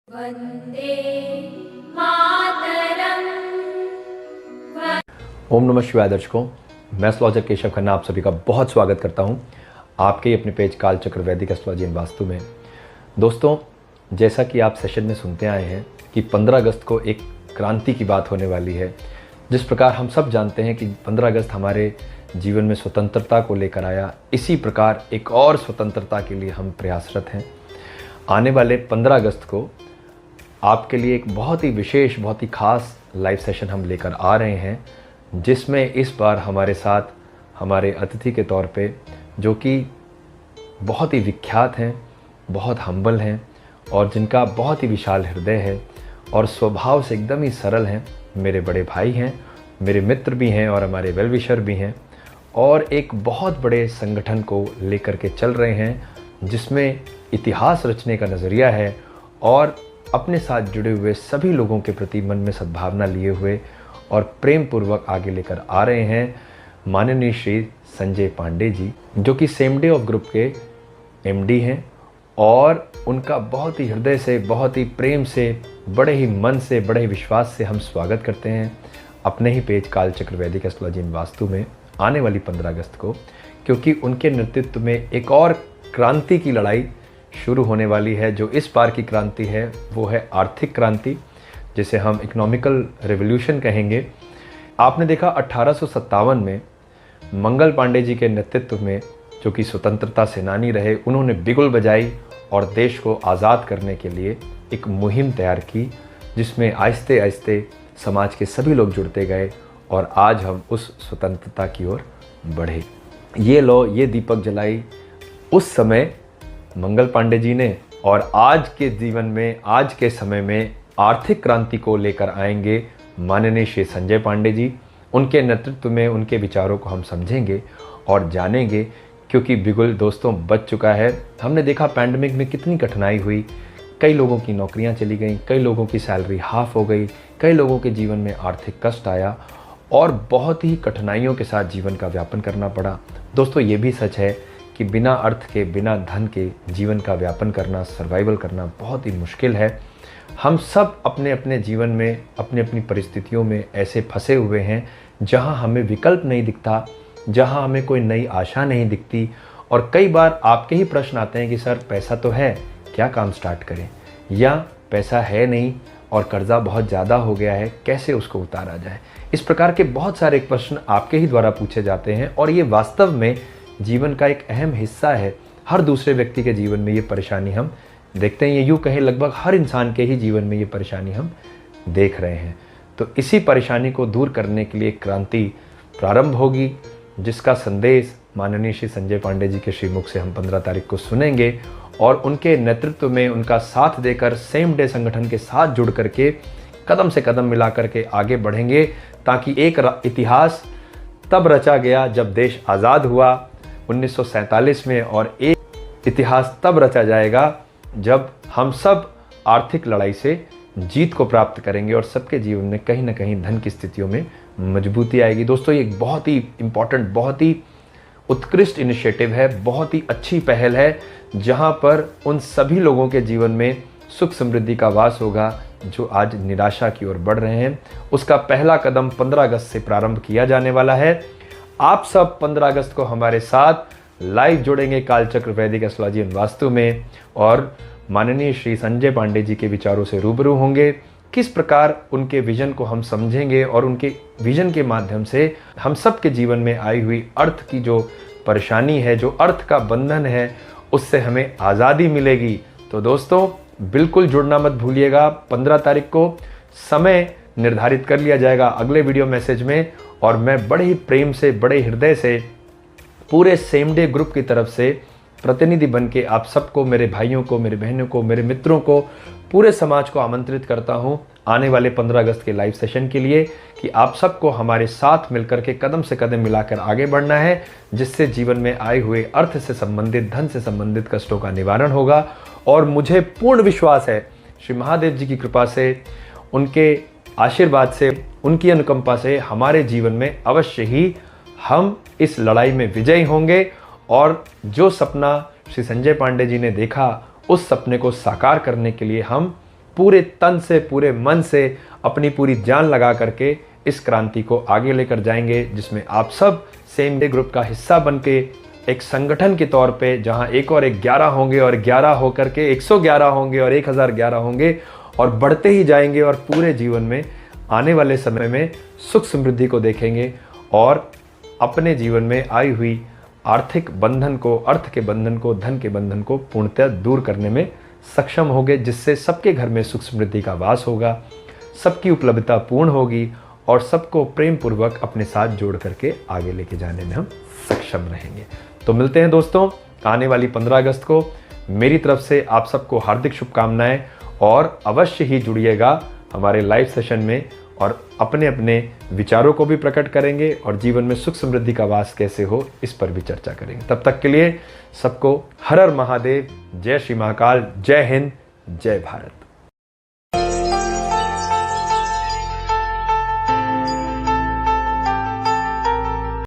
वंदे मातरम। ओम नमः शिवाय दर्शकों, मैं एस्ट्रोलॉजर केशव खन्ना आप सभी का बहुत स्वागत करता हूं आपके अपने पेज कालचक्र वैदिक एस्ट्रोलॉजी एंड वास्तु में। दोस्तों, जैसा कि आप सेशन में सुनते आए हैं कि 15 अगस्त को एक क्रांति की बात होने वाली है। जिस प्रकार हम सब जानते हैं कि 15 अगस्त हमारे जीवन में स्वतंत्रता को लेकर आया, इसी प्रकार एक और स्वतंत्रता के लिए हम प्रयासरत हैं। आने वाले 15 अगस्त को आपके लिए एक बहुत ही विशेष, बहुत ही खास लाइव सेशन हम लेकर आ रहे हैं, जिसमें इस बार हमारे साथ हमारे अतिथि के तौर पे, जो कि बहुत ही विख्यात हैं, बहुत हम्बल हैं और जिनका बहुत ही विशाल हृदय है और स्वभाव से एकदम ही सरल हैं, मेरे बड़े भाई हैं, मेरे मित्र भी हैं और हमारे वेल विशर भी हैं, और एक बहुत बड़े संगठन को लेकर के चल रहे हैं जिसमें इतिहास रचने का नज़रिया है और अपने साथ जुड़े हुए सभी लोगों के प्रति मन में सद्भावना लिए हुए और प्रेम पूर्वक आगे लेकर आ रहे हैं माननीय श्री संजय पांडे जी, जो कि सेम डे ऑफ ग्रुप के एमडी हैं। और उनका बहुत ही हृदय से, बहुत ही प्रेम से, बड़े ही मन से, बड़े ही विश्वास से हम स्वागत करते हैं अपने ही पेज कालचक्र वैदिक एस्ट्रोलॉजी एंड वास्तु में आने वाली 15 अगस्त को, क्योंकि उनके नेतृत्व में एक और क्रांति की लड़ाई शुरू होने वाली है। जो इस बार की क्रांति है वो है आर्थिक क्रांति, जिसे हम इकोनॉमिकल रेवोल्यूशन कहेंगे। आपने देखा 1857 में मंगल पांडे जी के नेतृत्व में, जो कि स्वतंत्रता सेनानी रहे, उन्होंने बिगुल बजाई और देश को आज़ाद करने के लिए एक मुहिम तैयार की, जिसमें आहिस्ते आहिस्ते समाज के सभी लोग जुड़ते गए और आज हम उस स्वतंत्रता की ओर बढ़े। ये लो, ये दीपक जलाई उस समय मंगल पांडे जी ने, और आज के जीवन में, आज के समय में आर्थिक क्रांति को लेकर आएंगे माननीय श्री संजय पांडे जी। उनके नेतृत्व में उनके विचारों को हम समझेंगे और जानेंगे, क्योंकि बिगुल दोस्तों बच चुका है। हमने देखा पैंडेमिक में कितनी कठिनाई हुई, कई लोगों की नौकरियां चली गईं, कई लोगों की सैलरी हाफ हो गई, कई लोगों के जीवन में आर्थिक कष्ट आया और बहुत ही कठिनाइयों के साथ जीवन का व्यापन करना पड़ा। दोस्तों, ये भी सच है कि बिना अर्थ के, बिना धन के जीवन का व्यापन करना, सर्वाइवल करना बहुत ही मुश्किल है। हम सब अपने अपने जीवन में, अपनी अपनी परिस्थितियों में ऐसे फंसे हुए हैं जहां हमें विकल्प नहीं दिखता, जहां हमें कोई नई आशा नहीं दिखती। और कई बार आपके ही प्रश्न आते हैं कि सर पैसा तो है, क्या काम स्टार्ट करें, या पैसा है नहीं और कर्जा बहुत ज़्यादा हो गया है, कैसे उसको उतारा जाए। इस प्रकार के बहुत सारे प्रश्न आपके ही द्वारा पूछे जाते हैं और ये वास्तव में जीवन का एक अहम हिस्सा है। हर दूसरे व्यक्ति के जीवन में ये परेशानी हम देखते हैं, ये यूँ कहें लगभग हर इंसान के ही जीवन में ये परेशानी हम देख रहे हैं। तो इसी परेशानी को दूर करने के लिए क्रांति प्रारंभ होगी, जिसका संदेश माननीय श्री संजय पांडे जी के श्रीमुख से हम 15 तारीख को सुनेंगे और उनके नेतृत्व में उनका साथ देकर सेम डे संगठन के साथ जुड़ करके कदम से कदम मिला करके आगे बढ़ेंगे, ताकि एक इतिहास तब रचा गया जब देश आज़ाद हुआ 1947 में, और एक इतिहास तब रचा जाएगा जब हम सब आर्थिक लड़ाई से जीत को प्राप्त करेंगे और सबके जीवन में कहीं ना कहीं धन की स्थितियों में मजबूती आएगी। दोस्तों, ये एक बहुत ही इम्पॉर्टेंट, बहुत ही उत्कृष्ट इनिशिएटिव है, बहुत ही अच्छी पहल है, जहां पर उन सभी लोगों के जीवन में सुख समृद्धि का वास होगा जो आज निराशा की ओर बढ़ रहे हैं। उसका पहला कदम 15 अगस्त से प्रारंभ किया जाने वाला है। आप सब 15 अगस्त को हमारे साथ लाइव जुड़ेंगे कालचक्र वैदिक एस्ट्रोलॉजी एंड वास्तु में और माननीय श्री संजय पांडे जी के विचारों से रूबरू होंगे। किस प्रकार उनके विजन को हम समझेंगे और उनके विजन के माध्यम से हम सब के जीवन में आई हुई अर्थ की जो परेशानी है, जो अर्थ का बंधन है, उससे हमें आज़ादी मिलेगी। तो दोस्तों, बिल्कुल जुड़ना मत भूलिएगा। 15 तारीख को समय निर्धारित कर लिया जाएगा अगले वीडियो मैसेज में, और मैं बड़े ही प्रेम से, बड़े हृदय से पूरे सेम डे ग्रुप की तरफ से प्रतिनिधि बन के आप सबको, मेरे भाइयों को, मेरे बहनों को, मेरे मित्रों को, पूरे समाज को आमंत्रित करता हूं आने वाले 15 अगस्त के लाइव सेशन के लिए, कि आप सबको हमारे साथ मिलकर के कदम से कदम मिलाकर आगे बढ़ना है, जिससे जीवन में आए हुए अर्थ से संबंधित, धन से संबंधित कष्टों का निवारण होगा। और मुझे पूर्ण विश्वास है श्री महादेव जी की कृपा से, उनके आशीर्वाद से, उनकी अनुकंपा से हमारे जीवन में अवश्य ही हम इस लड़ाई में विजयी होंगे और जो सपना श्री संजय पांडे जी ने देखा, उस सपने को साकार करने के लिए हम पूरे तन से, पूरे मन से, अपनी पूरी जान लगा करके इस क्रांति को आगे लेकर जाएंगे, जिसमें आप सब सेम डे ग्रुप का हिस्सा बन के एक संगठन के तौर पे, जहां एक और एक 11 होंगे और 11 होकर के 111 होंगे और 1011 होंगे और बढ़ते ही जाएंगे और पूरे जीवन में आने वाले समय में सुख समृद्धि को देखेंगे और अपने जीवन में आई हुई आर्थिक बंधन को, अर्थ के बंधन को, धन के बंधन को पूर्णतः दूर करने में सक्षम होंगे, जिससे सबके घर में सुख समृद्धि का वास होगा, सबकी उपलब्धता पूर्ण होगी और सबको प्रेम पूर्वक अपने साथ जोड़ करके आगे लेके जाने में हम सक्षम रहेंगे। तो मिलते हैं दोस्तों आने वाली 15 अगस्त को। मेरी तरफ से आप सबको हार्दिक शुभकामनाएं और अवश्य ही जुड़िएगा हमारे लाइव सेशन में और अपने अपने विचारों को भी प्रकट करेंगे और जीवन में सुख समृद्धि का वास कैसे हो इस पर भी चर्चा करेंगे। तब तक के लिए सबको हर हर महादेव, जय श्री महाकाल, जय हिंद, जय भारत।